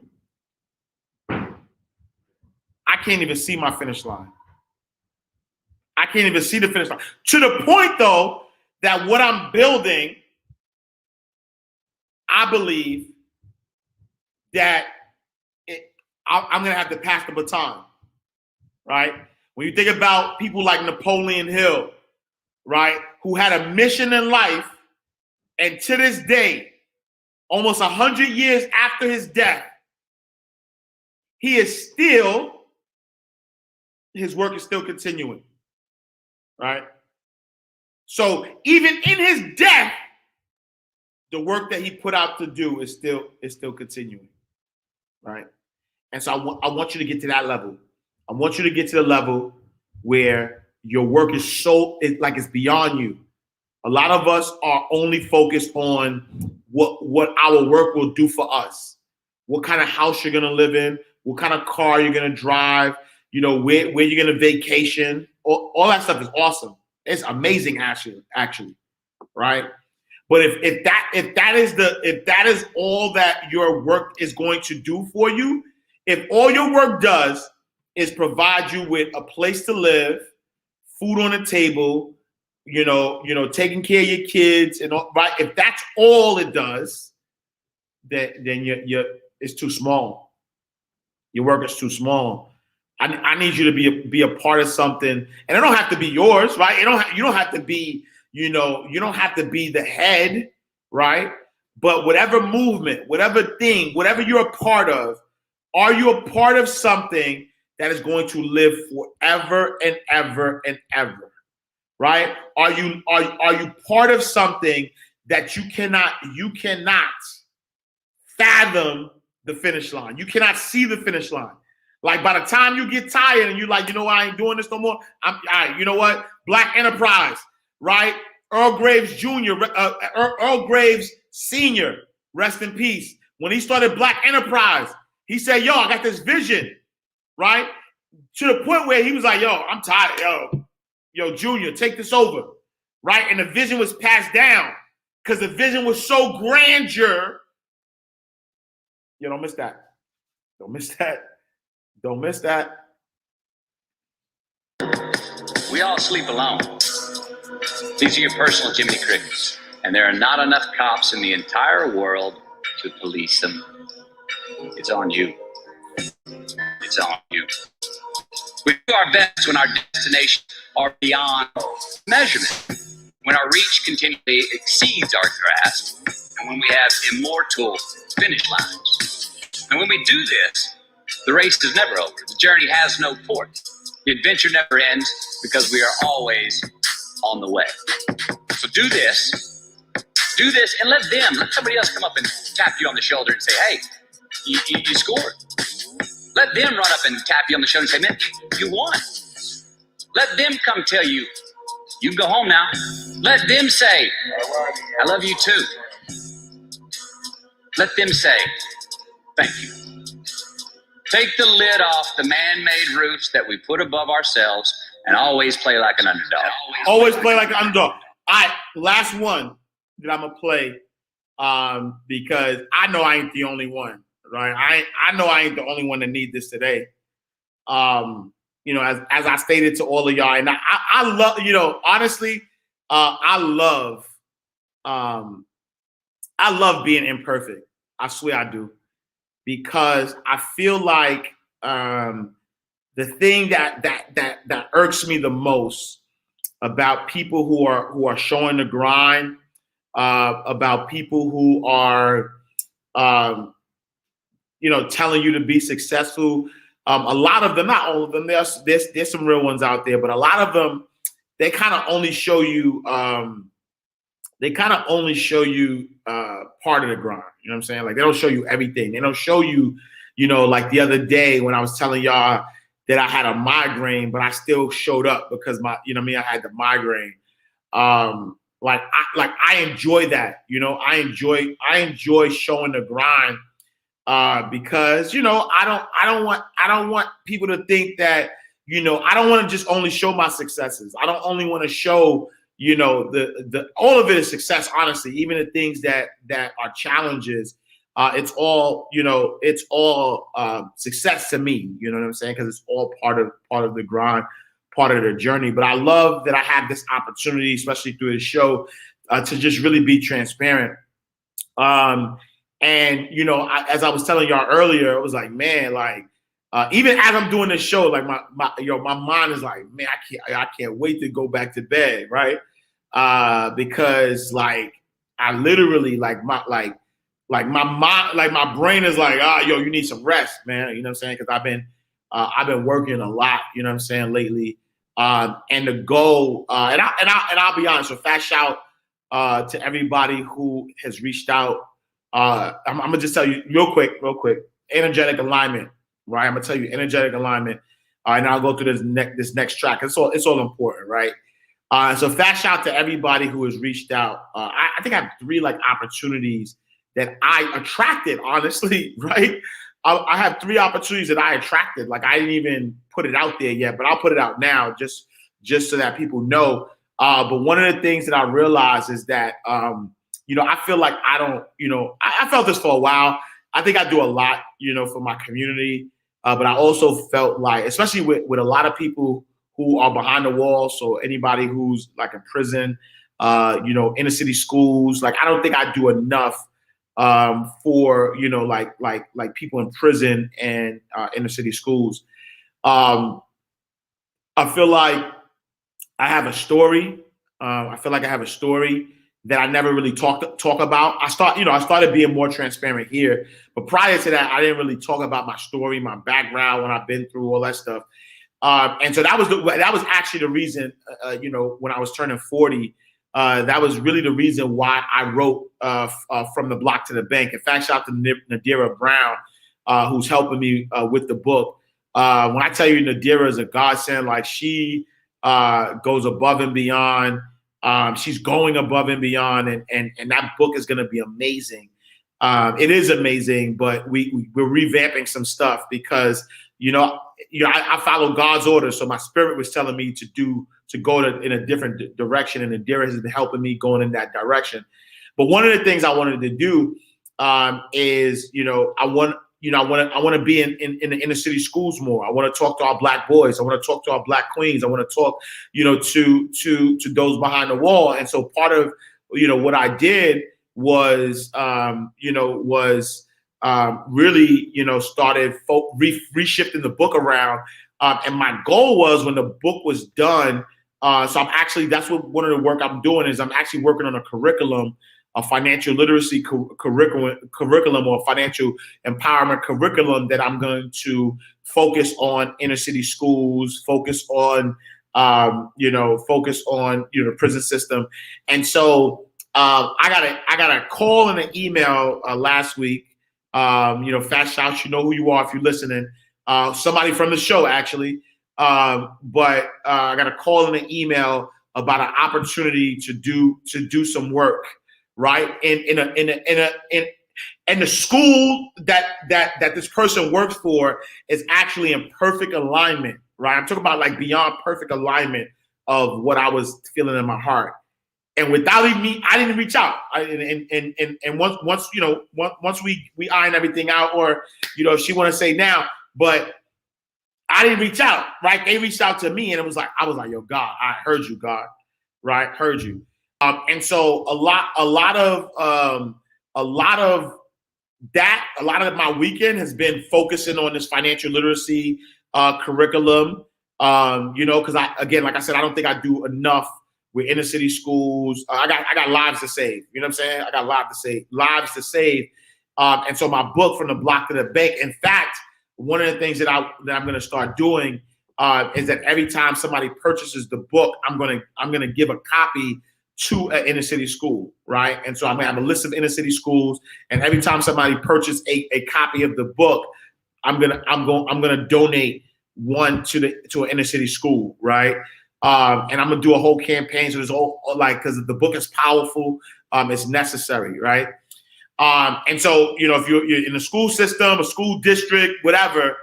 I can't even see my finish line. I can't even see the finish line. To the point, though, that what I'm building, I believe that I'm going to have to pass the baton, right? When you think about people like Napoleon Hill, right, who had a mission in life, and to this day, almost 100 years after his death, his work is still continuing, right? So even in his death, the work that he put out to do is still continuing, right? And so I want you to get to that level. I want you to get to the level where your work is it's beyond you. A lot of us are only focused on what our work will do for us. What kind of house you're going to live in, what kind of car you're going to drive, where you're going to vacation. All that stuff is awesome. It's amazing, actually, right? But if that is all that your work is going to do for you, if all your work does is provide you with a place to live, food on the table, taking care of your kids, and all, right? If that's all it does, then it's too small. Your work is too small. I need you to be a part of something, and it don't have to be yours, right? You don't have to be, you don't have to be the head, right? But whatever movement, whatever thing, whatever you're a part of, are you a part of something that is going to live forever and ever and ever? Right? Are you part of something that you cannot fathom the finish line? You cannot see the finish line. Like by the time you get tired and you're like, I ain't doing this no more. All right, you know what? Black Enterprise, right? Earl Graves Jr., Earl Graves Sr., rest in peace. When he started Black Enterprise, he said, I got this vision, right? To the point where he was like, I'm tired, yo, Junior, take this over, right? And the vision was passed down because the vision was so grandeur. You don't miss that. Don't miss that. Don't miss that. We all sleep alone. These are your personal Jiminy Crickets, and there are not enough cops in the entire world to police them. It's on you. It's on you. We do our best when our destinations are beyond measurement, when our reach continually exceeds our grasp, and when we have immortal finish lines. And when we do this, the race is never over. The journey has no port. The adventure never ends because we are always on the way. So do this, and let somebody else come up and tap you on the shoulder and say, hey, you scored. Let them run up and tap you on the shoulder and say, man, you won. Let them come tell you, you can go home now. Let them say, I love you too. Let them say, thank you. Take the lid off the man-made roofs that we put above ourselves and always play like an underdog. Always play like an underdog. All right, last one that I'm going to play because I know I ain't the only one, right? I know I ain't the only one that need this today. You know, as I stated to all of y'all, and I love, you know, honestly, I love being imperfect. I swear I do. Because I feel like the thing that irks me the most about people who are showing the grind, about people who are, you know, telling you to be successful. A lot of them, not all of them, there's some real ones out there, but a lot of them, they kind of only show you. They kind of only show you part of the grind. You know what I'm saying? Like they don't show you everything. They don't show you, you know, like the other day when I was telling y'all that I had a migraine, but I still showed up because you know what I mean, I had the migraine. Like I enjoy that. You know, I enjoy showing the grind because, you know, I don't want people to think that, you know, I don't want to just only show my successes. I don't only want to show, you know, the all of it is success, honestly, even the things that are challenges, it's all, you know, it's all success to me, you know what I'm saying? Because it's all part of the grind, part of the journey. But I love that I have this opportunity, especially through this show, to just really be transparent. And, you know, as I was telling y'all earlier, it was like, man, like, even as I'm doing this show, like my mind is like, man, I can't wait to go back to bed, right? Because like I literally like my mind, like my brain is like, yo, you need some rest, man. You know what I'm saying? Because I've been working a lot, you know what I'm saying, lately. And the goal, and I'll be honest, so fast shout to everybody who has reached out. I'm gonna just tell you real quick, energetic alignment. Right, I'm gonna tell you energetic alignment, and I'll go through this next track. It's all important, right? So fast shout to everybody who has reached out. I think I have 3 like opportunities that I attracted, honestly, right? I have 3 opportunities that I attracted. Like I didn't even put it out there yet, but I'll put it out now just so that people know. But one of the things that I realized is that you know, I feel like I don't, you know, I felt this for a while. I think I do a lot, you know, for my community. But I also felt like, especially with a lot of people who are behind the wall, so anybody who's like in prison, you know, inner city schools, like I don't think I do enough for, you know, like people in prison and inner city schools. I feel like I have a story. I feel like I have a story that I never really talk about. I started being more transparent here, but prior to that, I didn't really talk about my story, my background, what I've been through, all that stuff. And so that was actually the reason, you know, when I was turning 40, that was really the reason why I wrote From the Block to the Bank. In fact, shout out to Nadira Brown, who's helping me with the book. When I tell you Nadira is a godsend, like she goes above and beyond. She's going above and beyond, and that book is going to be amazing. It is amazing, but we're revamping some stuff because, you know, I follow God's orders. So my spirit was telling me to go in a different direction, and Adira has been helping me going in that direction. But one of the things I wanted to do is, I want to be in the inner city schools more. I want to talk to our Black boys. I want to talk to our Black queens. I want to talk, to those behind the wall. And so part of, what I did was, really, started reshifting the book around. And my goal was, when the book was done, that's what one of the work I'm doing is I'm actually working on a curriculum, a financial literacy curriculum or financial empowerment curriculum that I'm going to focus on inner city schools, focus on the prison system. And so I got a call and an email last week. Fast shouts, you know who you are if you're listening. Somebody from the show actually. But I got a call and an email about an opportunity to do some work. Right. In the school that this person works for is actually in perfect alignment. Right. I'm talking about like beyond perfect alignment of what I was feeling in my heart. And without even I didn't reach out. And once we iron everything out, or if she want to say now, but I didn't reach out. Right. They reached out to me, and I was like, yo, God, I heard you, God. Right. Heard you. And so a lot of my weekend has been focusing on this financial literacy curriculum. Because like I said, I don't think I do enough with inner city schools. I got lives to save. You know what I'm saying? I got lives to save. And so my book, From the Block to the Bank. In fact, one of the things that I'm going to start doing is that every time somebody purchases the book, I'm gonna give a copy to an inner city school, right? And so I'm gonna have a list of inner city schools, and every time somebody purchases a copy of the book, I'm gonna donate one to an inner city school, right? And I'm gonna do a whole campaign. So there's because the book is powerful, it's necessary, right? And so if you're in a school system, a school district, whatever,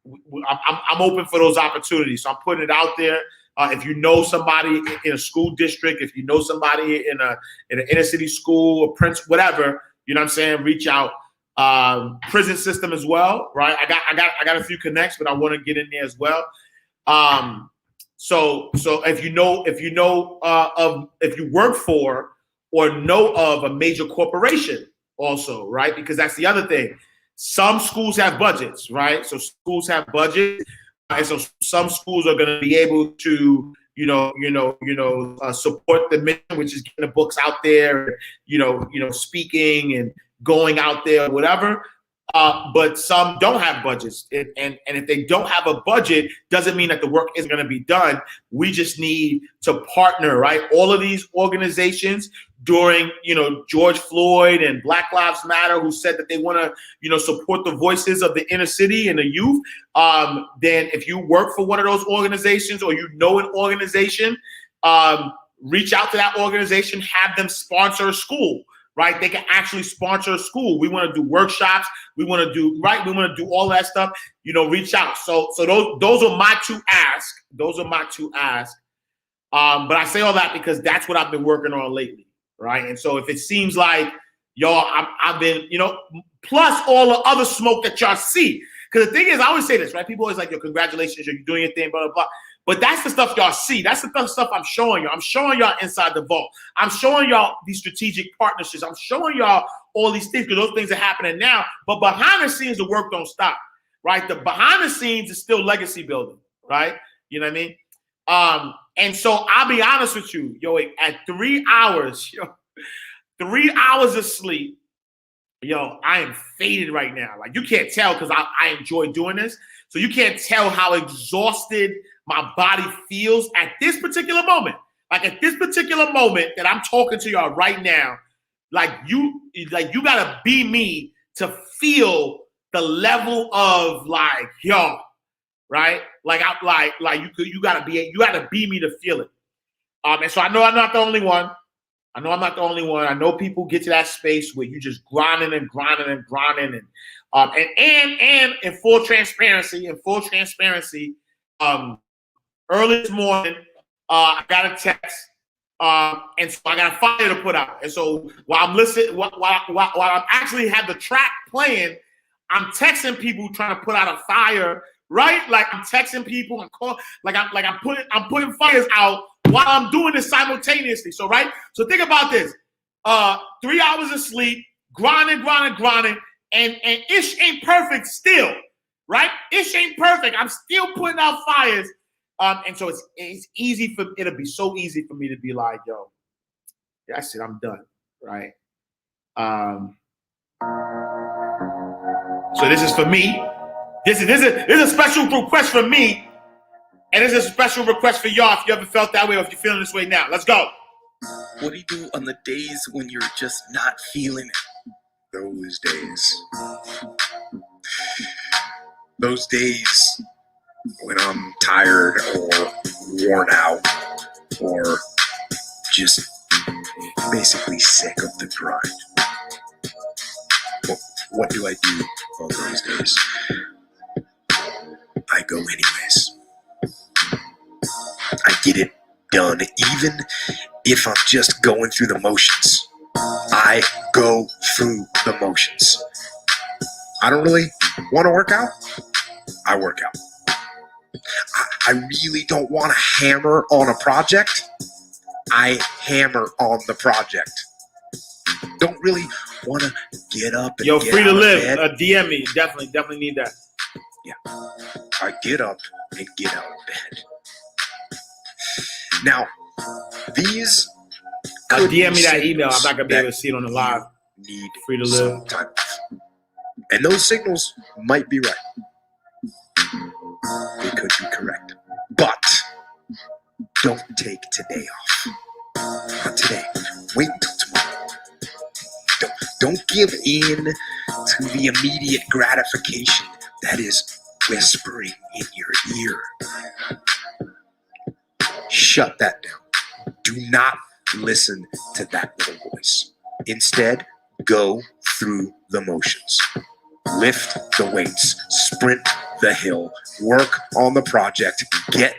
I'm open for those opportunities. So I'm putting it out there. If you know somebody in a school district, if you know somebody in an inner city school, a Prince, whatever, you know what I'm saying, reach out. Prison system as well, right? I got a few connects, but I want to get in there as well. So if you work for or know of a major corporation also, right? Because that's the other thing. Some schools have budgets, right? So schools have budgets. And so some schools are going to be able to, support the mission, which is getting the books out there, speaking and going out there, whatever. But some don't have budgets. And if they don't have a budget, doesn't mean that the work isn't going to be done. We just need to partner, right? All of these organizations during, George Floyd and Black Lives Matter, who said that they want to, support the voices of the inner city and the youth. Then if you work for one of those organizations or an organization, reach out to that organization, have them sponsor a school. Right, they can actually sponsor a school. We want to do workshops. We want to do all that stuff. Reach out. So those are my two asks. But I say all that because that's what I've been working on lately, right? And so if it seems like y'all, I've been, plus all the other smoke that y'all see. Because the thing is, I always say this, right? People always like, yo, congratulations, you're doing your thing, blah blah blah. But that's the stuff y'all see. That's the stuff I'm showing you. I'm showing y'all inside the vault. I'm showing y'all these strategic partnerships. I'm showing y'all all these things because those things are happening now. But behind the scenes, the work don't stop, right? The behind the scenes is still legacy building, right? You know what I mean? And so I'll be honest with you, at 3 hours, 3 hours of sleep, I am faded right now. Like you can't tell because I enjoy doing this. So you can't tell how exhausted my body feels at this particular moment. Like at this particular moment that I'm talking to y'all right now, you gotta be me to feel the level of right? You gotta be me to feel it. And so I know I'm not the only one. I know people get to that space where you just grinding and And in full transparency, early this morning, I got a text, and so I got a fire to put out. And so while I'm listening, while I actually have the track playing, I'm texting people trying to put out a fire, right? Like I'm texting people and I'm putting fires out while I'm doing this simultaneously. So right, so think about this: 3 hours of sleep, grinding, and ish ain't perfect still, right? Ish ain't perfect. I'm still putting out fires. And so it's easy it'll be so easy for me to be like, yo, that's it, I'm done, right? So this is for me. This is a special request for me, and this is a special request for y'all if you ever felt that way or if you're feeling this way now. Let's go. What do you do on the days when you're just not feeling it? Those days when I'm tired or worn out or just basically sick of the grind. What do I do on those days? I go anyways. I get it done, even if I'm just going through the motions. I go through the motions. I don't really want to work out. I work out. I really don't want to hammer on a project. I hammer on the project. Don't really want to get up and get Free to out of Live. bed. DM me. Definitely need that. Yeah. I get up and get out of bed. Now, these DM me that email. I'm not gonna be able to see it on the live. Need Free to Live. some time off. And those signals might be right. They could be correct. But don't take today off. Not today. Wait until tomorrow. Don't give in to the immediate gratification that is whispering in your ear. Shut that down. Do not listen to that little voice. Instead, go through the motions. Lift the weights, sprint the hill, work on the project, get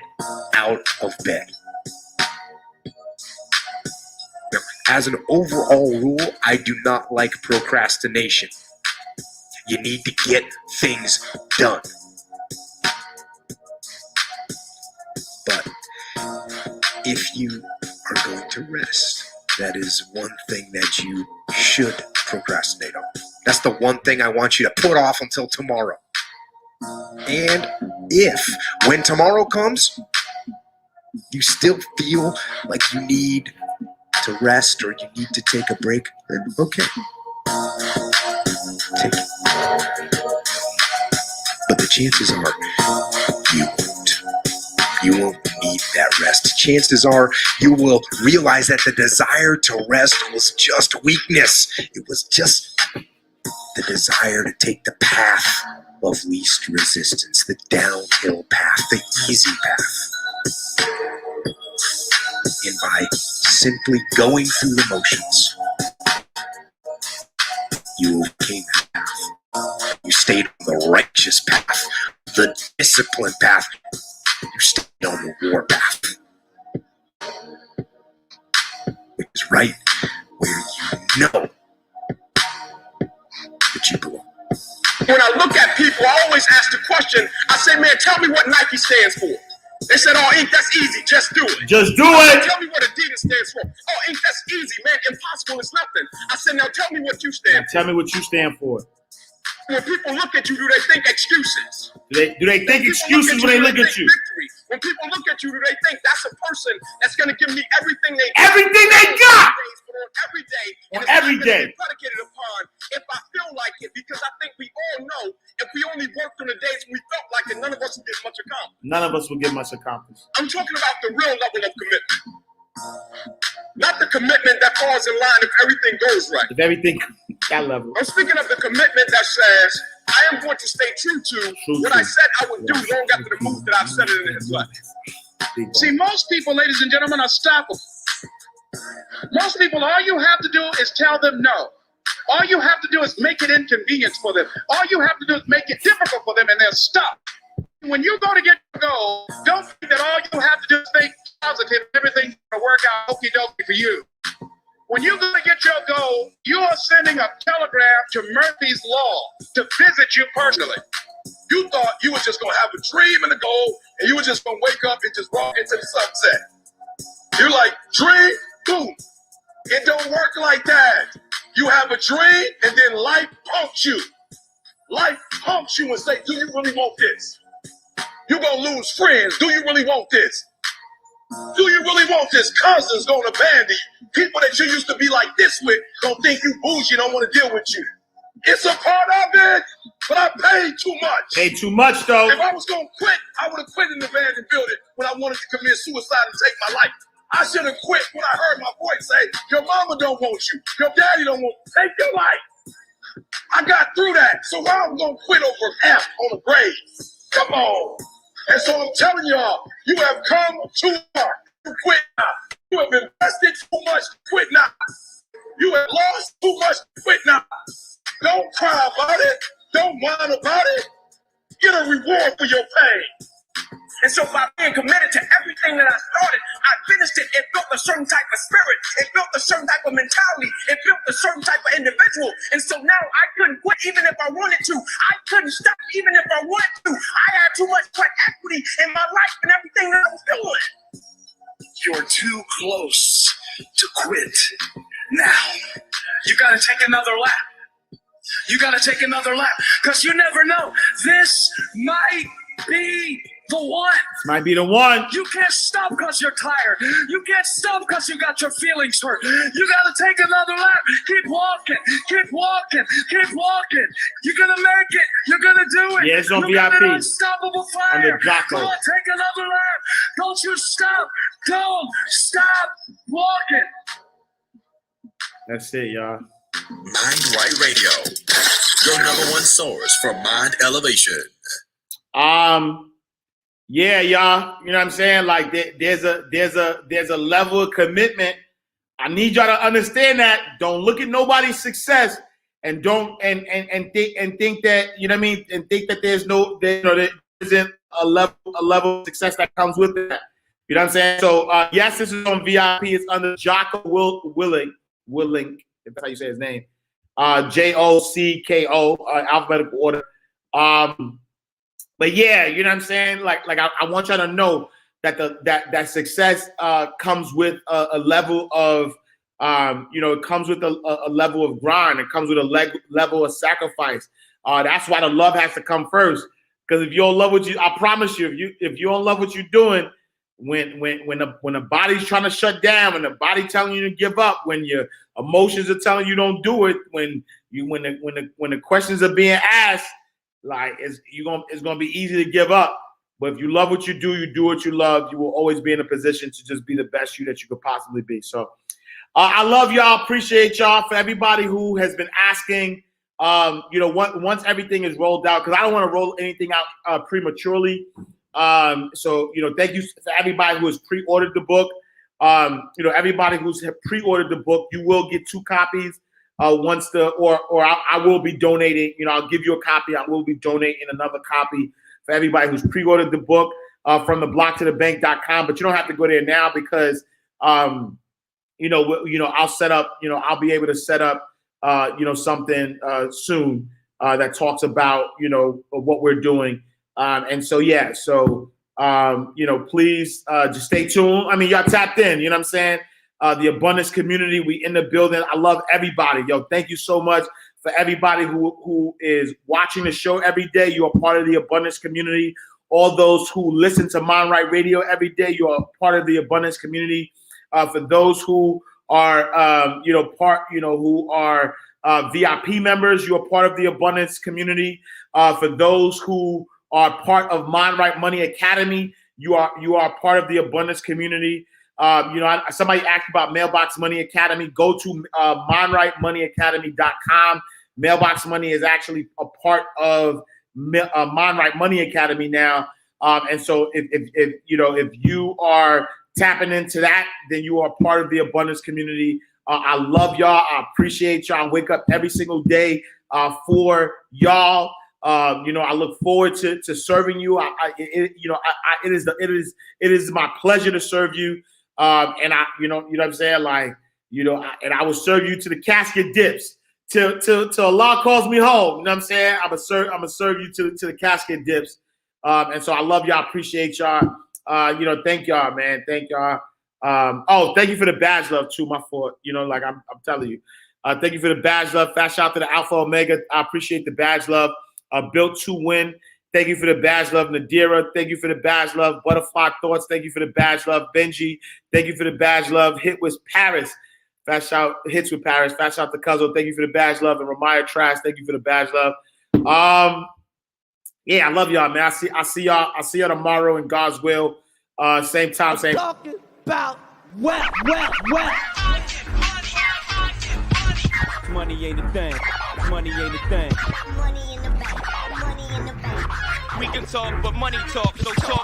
out of bed. Now, as an overall rule, I do not like procrastination. You need to get things done. But if you are going to rest, that is one thing that you should procrastinate on. That's the one thing I want you to put off until tomorrow. And if, when tomorrow comes, you still feel like you need to rest or you need to take a break, then okay. Take it. But the chances are you won't. You won't need that rest. Chances are you will realize that the desire to rest was just weakness. It was just the desire to take the path of least resistance, the downhill path, the easy path. And by simply going through the motions, you overcame that path. You stayed on the righteous path, the disciplined path. You stayed on the war path, which is right where you know that you belong. When I look at people, I always ask the question, I say, man, tell me what Nike stands for. They said, oh, Inc., that's easy, just do it. Just do it. Tell me what Adidas stands for. Oh, Inc., that's easy, man, impossible is nothing. I said, now tell me what you stand for. Tell me what you stand for. When people look at you, do they think excuses? Do they think excuses when they look at you? Victory. When people look at you, do they think that's a person that's going to give me everything they got? Every day. On every day. Predicated upon if I feel like it, because I think we all know if we only worked on the days when we felt like it, none of us would get much accomplished. None of us will get much accomplished. I'm talking about the real level of commitment. Not the commitment that falls in line if everything goes right. If everything, that level. I'm speaking of the commitment that says, I am going to stay true to what I said I would do long after the move that I've said it in his life. See, most people, ladies and gentlemen, are stoppable. Most people, all you have to do is tell them no. All you have to do is make it inconvenient for them. All you have to do is make it difficult for them, and they'll stop. When you go to get your goal, don't think that all you have to do is think positive. Everything's going to work out okie dokie for you. When you go to get your goal, you are sending a telegram to Murphy's Law to visit you personally. You thought you were just going to have a dream and a goal, and you were just going to wake up and just walk into the sunset. You're like, dream, boom. It don't work like that. You have a dream, and then life pumps you. Life pumps you and say, do you really want this? You're going to lose friends. Do you really want this? Do you really want this? Cousins going to abandon you. People that you used to be like this with don't think you bougie, don't want to deal with you. It's a part of it, but I paid too much. Paid too much, though. If I was going to quit, I would have quit in the abandoned building when I wanted to commit suicide and take my life. I should have quit when I heard my voice say, your mama don't want you. Your daddy don't want you. Take your life. I got through that, so why I'm going to quit over F on a grave? Come on. And so I'm telling y'all, you have come too far to quit now. You have invested too much to quit now. You have lost too much to quit now. Don't cry about it. Don't whine about it. Get a reward for your pain. And so by being committed to everything that I started, I finished it. It built a certain type of spirit. It built a certain type of mentality. It built a certain type of individual. And so now I couldn't quit even if I wanted to. I couldn't stop even if I wanted to. I had too much sweat equity in my life and everything that I was doing. You're too close to quit. Now, you got to take another lap. You got to take another lap because you never know. This might be the one. This might be the one. You can't stop because you're tired. You can't stop because you got your feelings hurt. You got to take another lap. Keep walking. Keep walking. Keep walking. You're going to make it. You're going to do it. Yeah, it's on you VIP. got an unstoppable fire. On the Jocko. Come on, take another lap. Don't you stop. Don't stop walking. That's it, y'all. Mind Right Radio, your number one source for mind elevation. Yeah, y'all. You know what I'm saying? Like there's a level of commitment. I need y'all to understand that. Don't look at nobody's success and don't and think that, you know what I mean, and think that there isn't a level of success that comes with that. You know what I'm saying? So yes, this is on VIP. It's under Jocko Willink, if that's how you say his name. Jocko, alphabetical order. But yeah, you know what I'm saying? Like I want y'all to know that that success comes with a level of it comes with a level of grind. It comes with a level of sacrifice. That's why the love has to come first. Because if you don't love what you, I promise you, if you don't love what you're doing, when the body's trying to shut down, when the body telling you to give up, when your emotions are telling you don't do it, when the questions are being asked, like it's gonna be easy to give up. But if you love what you do what you love, you will always be in a position to just be the best you that you could possibly be. So I love y'all, appreciate y'all. For everybody who has been asking, once everything is rolled out, because I don't want to roll anything out prematurely. So thank you for everybody who has pre-ordered the book. Everybody who's pre-ordered the book, you will get 2 copies. I will be donating. I'll give you a copy. I will be donating another copy for everybody who's pre-ordered the book from theblocktothebank.com. But you don't have to go there now because I'll set up. I'll be able to set up something soon that talks about what we're doing. Please just stay tuned. I mean, y'all tapped in. You know what I'm saying? The abundance community, we in the building. I love everybody. Yo, thank you so much for everybody who is watching the show every day. You are part of the abundance community. All those who listen to Mind Right Radio every day, you are part of the abundance community. For those who are, who are VIP members, you are part of the abundance community. For those who are part of Mind Right Money Academy, you are part of the abundance community. Somebody asked about Mailbox Money Academy. Go to mindrightmoneyacademy.com. Mailbox Money is actually a part of Mind Right Money Academy now. And so if you are tapping into that, then you are part of the abundance community. I love y'all. I appreciate y'all. I wake up every single day for y'all. I look forward to serving you. It is my pleasure to serve you. And I, you know what I'm saying? Like, and I will serve you to the casket dips till Allah calls me home. You know what I'm saying? I'm gonna serve you to the casket dips. And so I love y'all. Appreciate y'all. Thank y'all, man. Thank y'all. Thank you for the badge love too. My fault. Like I'm telling you. Thank you for the badge love. Fast shout out to the Alpha Omega. I appreciate the badge love. Built to Win. Thank you for the badge love. Nadira. Thank you for the badge love. Butterfly Thoughts. Thank you for the badge love. Benji. Thank you for the badge love. Hit with Paris. Fast shout hits with Paris. Fast shout to Cuzzo. Thank you for the badge love. And Ramaya Trash. Thank you for the badge love. Yeah, I love y'all, man. I see y'all tomorrow in God's will. Same time, same. Talking about well. Money ain't a thing. Money ain't a thing. Money in the bank. Money in the bank. We can talk, but money talk, so talk